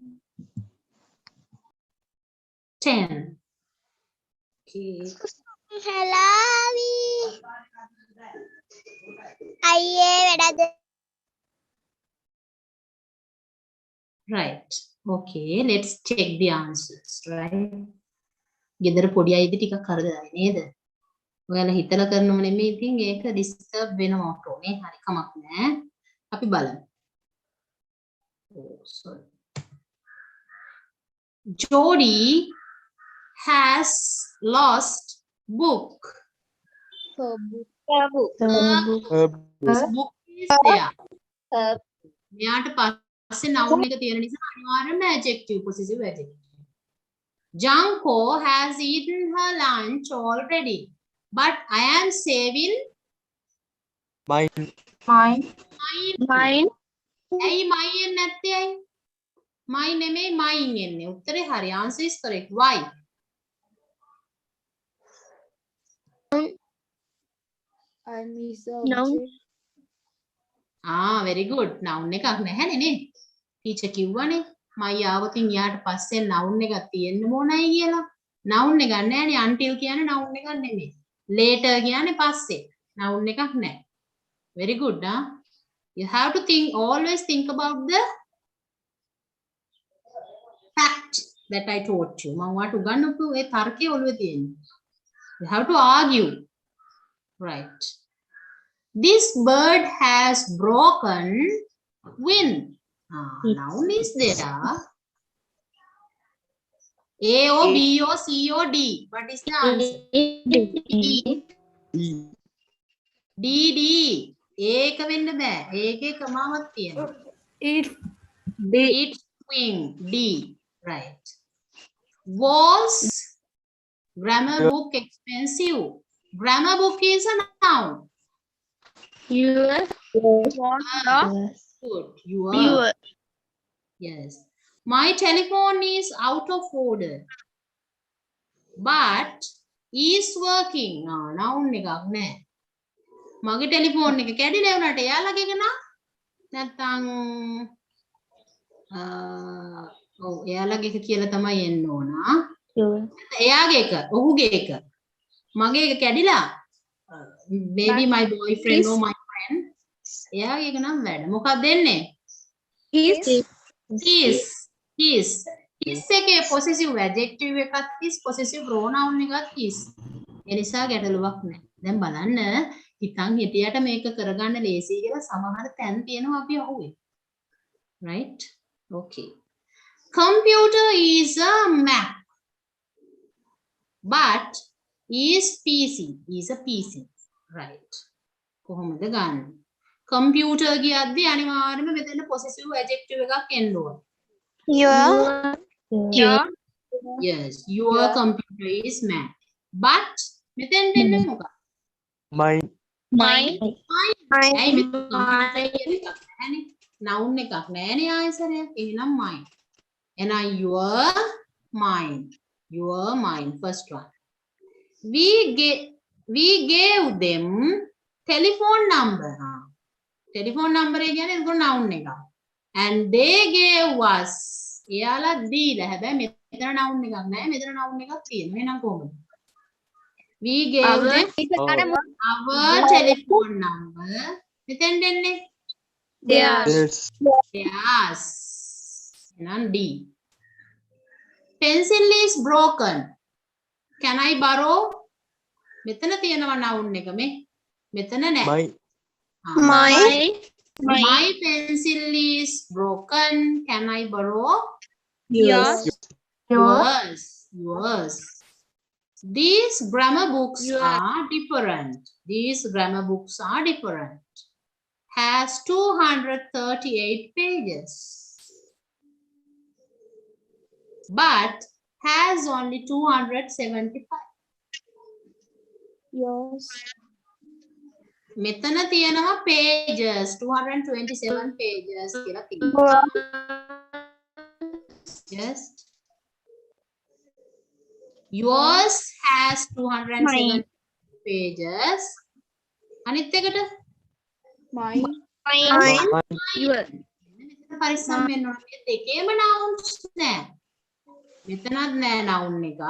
10. Okay. Right. Okay, let's check the answers, right? ගෙදර පොඩි අයද ටිකක් කරදරයි නේද? ඔයාලා හිතලා කරනව නෙමෙයි ඉතින් ඒක ඩිස්ටර්බ් වෙනවා ඔක්කොනේ. හරි කමක් නෑ. අපි බලමු. Oh, sorry. Jody has lost book. Book is there. මෙයාට පස්සේ noun එක තියෙන නිසා අනිවාර්යයෙන්ම adjective possessive adjective. Janko has eaten her lunch already, but I am saving mine. ඇයි mine නැත්තේ ඇයි? mine නෙමෙයි mine එන්නේ. උත්තරේ හරි. Answer is correct. Why? Very good. Noun එකක් නැහැනේ නේ. ටීචර් කිව්වනේ. මයි ආවතින් යාට පස්සේ noun එකක් තියෙන්න ඕනයි කියලා. noun එකක් නැහැනේ. until කියන්නේ noun එකක් නෙමෙයි. later කියන්නේ පස්සේ. noun එකක් නැහැ. Very good, huh? You have to think, always think about the fact that I taught you. මම ඔයාලට උගන්වපු ඒ තර්කය ඔළුවේ තියෙන්නේ. You have to argue. Right. This bird has broken wing. Noun is there. A O B O C O D. What is the answer? D D. ඒක වෙන්න බෑ. ඒකේ ක්‍රමාවක් තියෙනවා. It's wing. D. Right. Was grammar book expensive? Grammar book is a noun. Good. You are. Yes. My telephone is out of order, but is working. Noun එකක් නෑ. මගේ telephone එක කැඩිලා වුණාට එයාලගේ එක නා නැත්තම් ඔව් එයාලගේ එක කියලා තමයි එන්න ඕන. එයාගේ එක, ඔහුගේ එක. මගේ එක කැඩිලා maybe my boyfriend or my friend. එයාගේ එක නම් වැඩ. මොකක්ද දෙන්නේ? His එකේ possessive adjective එකත් is possessive pronoun එකත් is. ඒ නිසා ගැටලුවක් නැහැ. දැන් බලන්න හිතන් හිටියට මේක කරගන්න ලේසියි කියලා සමහර තැන් තියෙනවා අපි අහුවේ. Right? Okay. Computer is a Mac, but is PC. Is a PC, right? කොහොමද ගන්න? Computer කියද්දි අනිවාර්යයෙන්ම මෙතන possessive adjective එකක් එන්න ඕන. Your. Yes, your computer is Mac. But මෙතෙන් දෙන්නේ මොකක්ද? Mine. Mine. ඇයි මෙතන computer කියන එකක් නැහැනේ. noun එකක් නැහැනේ ආයසරයක්. එහෙනම් mine. එහෙනම් your mine first one. We gave them telephone number. Telephone number එක කියන්නේ ඒක noun එකක්. And they gave us. එයාලා දීලා. හැබැයි මෙතන noun එකක් නැහැ. මෙතන noun එකක් තියෙනවා. එහෙනම් කොහොමද? We gave them our telephone number. මෙතෙන් දෙන්නේ Yes. yes. එහෙනම් D. Pencil is broken. Can I borrow? මෙතන තියෙනවා noun එක මේ. මෙතන නැහැ. My pencil is broken. Can I borrow? Yours. Yours. These grammar books are different. Has 238 pages. But has only 275. Yours. මෙතන තියෙනවා pages 227 pages කියලා තියෙනවා. Yes. Yours has 207 pages. අනිත් එකට Mine. Your. පරිස්සම් වෙන්න ඕන. මේ දෙකේම nouns නෑ. මෙතනත් නෑ noun එකක්.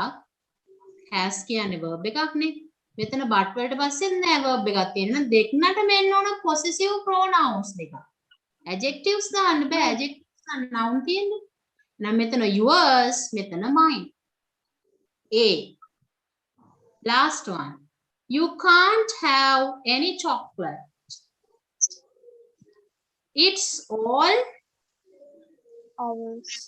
has කියන්නේ verb එකක්නේ. මෙතන but වලට පස්සේ නෑ verb එකක් තියෙනවා. දෙකනට මෙන්න ඕන possessive pronouns දෙකක්. adjectives දාන්න බෑ. adjectives දාන්න noun තියෙන්නේ. නම් මෙතන yours, මෙතන mine. A. Last one. You can't have any chocolate. It's all ours.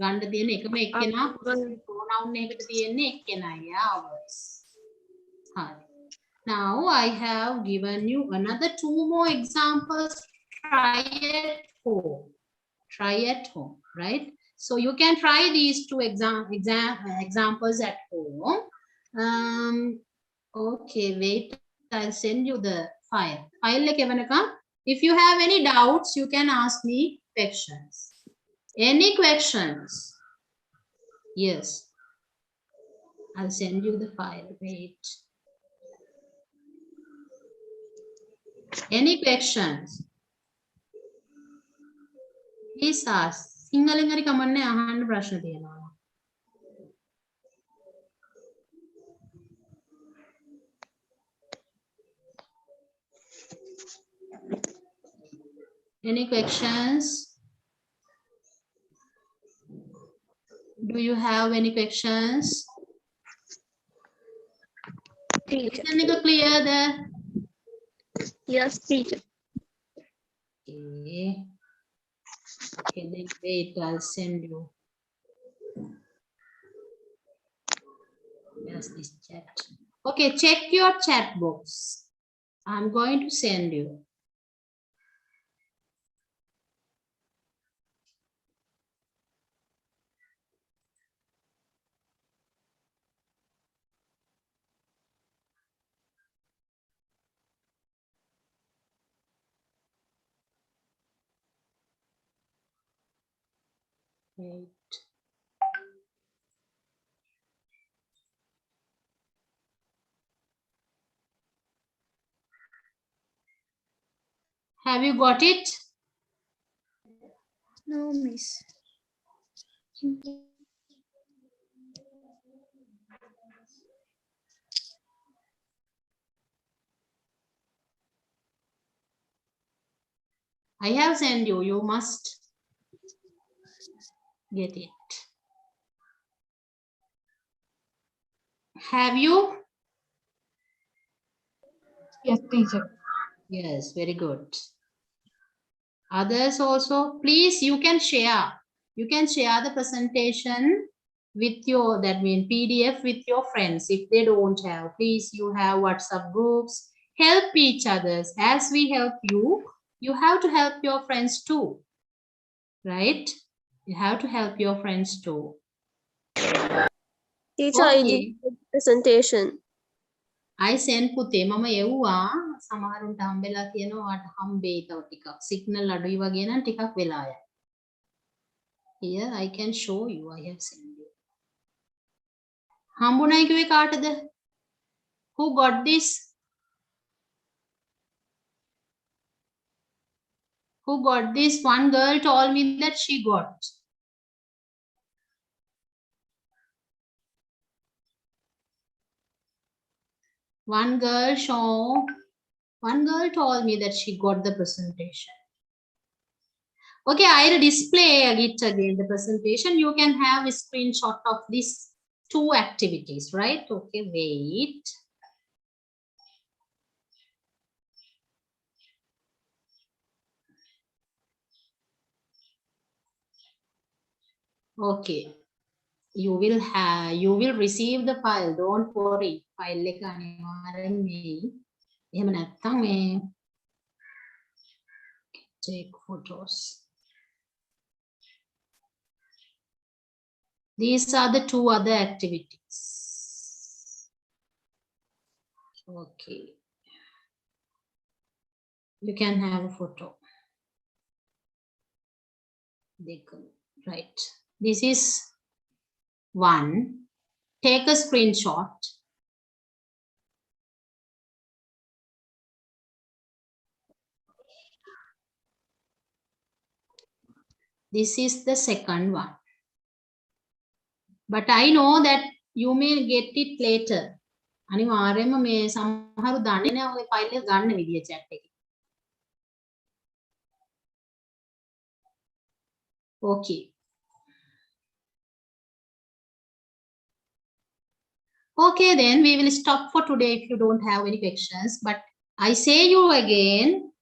ගන්න තියෙන එකම එක්කෙනා pronoun එකකට තියෙන්නේ එක්කෙනයි ours. හරි. Now I have given you another 2 more examples. Try at home, right? So you can try these 2 examples at home. Okay, wait. I'll send you the file. If you have any doubts, you can ask me questions. Any questions? Yes. I'll send you the file. Wait. Any questions? Please ask. සිංහලෙන් හරි කමන්නේ අහන්න ප්‍රශ්න තියෙනවා. Any questions? Do you have any questions? Teacher. Is it clear there? Yes, teacher. Okay. Okay, then wait, I'll send you. Yes, this chat. Okay, check your chat box. I'm going to send you. Wait. Have you got it? No, miss. I have sent you. You must get it. Have you? Yes, teacher. Yes, very good. Others also, please, you can share. You can share the presentation with your, that means PDF with your friends. If they don't have, please, you have WhatsApp groups. Help each others. As we help you, you have to help your friends too. Right? You have to help your friends too. Teacher, I did Okay. the presentation. I send පුතේ මම එව්වා සමහරුන්ට හම්බෙලා කියනවා වාට හම්බෙයි තව ටිකක් signal අඩුයි වගේ නම් ටිකක් වෙලා යයි. Here I can show you. I have sent you. හම්බුණයි කිව්වේ කාටද? Who got this? Who got this? One girl told me that she got. One girl told me that she got the presentation. Okay, I'll display it again, the presentation. You can have a screenshot of these two activities, right? Okay, wait. Okay. You will receive the file. Don't worry. File එක අනිවාර්යෙන් මෙයි. එහෙම නැත්නම් මේ take photos. These are the two other activities. Okay. You can have a photo. Right. This is one. Take a screenshot. This is the second one. But I know that you may get it later. අනිවාර්යයෙන්ම මේ සමහරු දන්නේ නැහැ ඔය file එක ගන්න විදිය chat එකේ. Okay. Okay, then we will stop for today if you don't have any questions. But I say you again,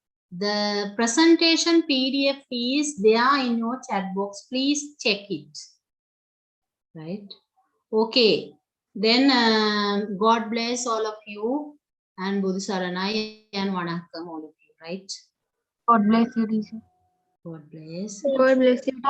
the presentation PDF is there in your chat box. Please check it. Right? Okay. Then God bless all of you and Buddha Saranai and Vanakkam all of you. Right? God bless you, teacher. God bless. God bless you, teacher.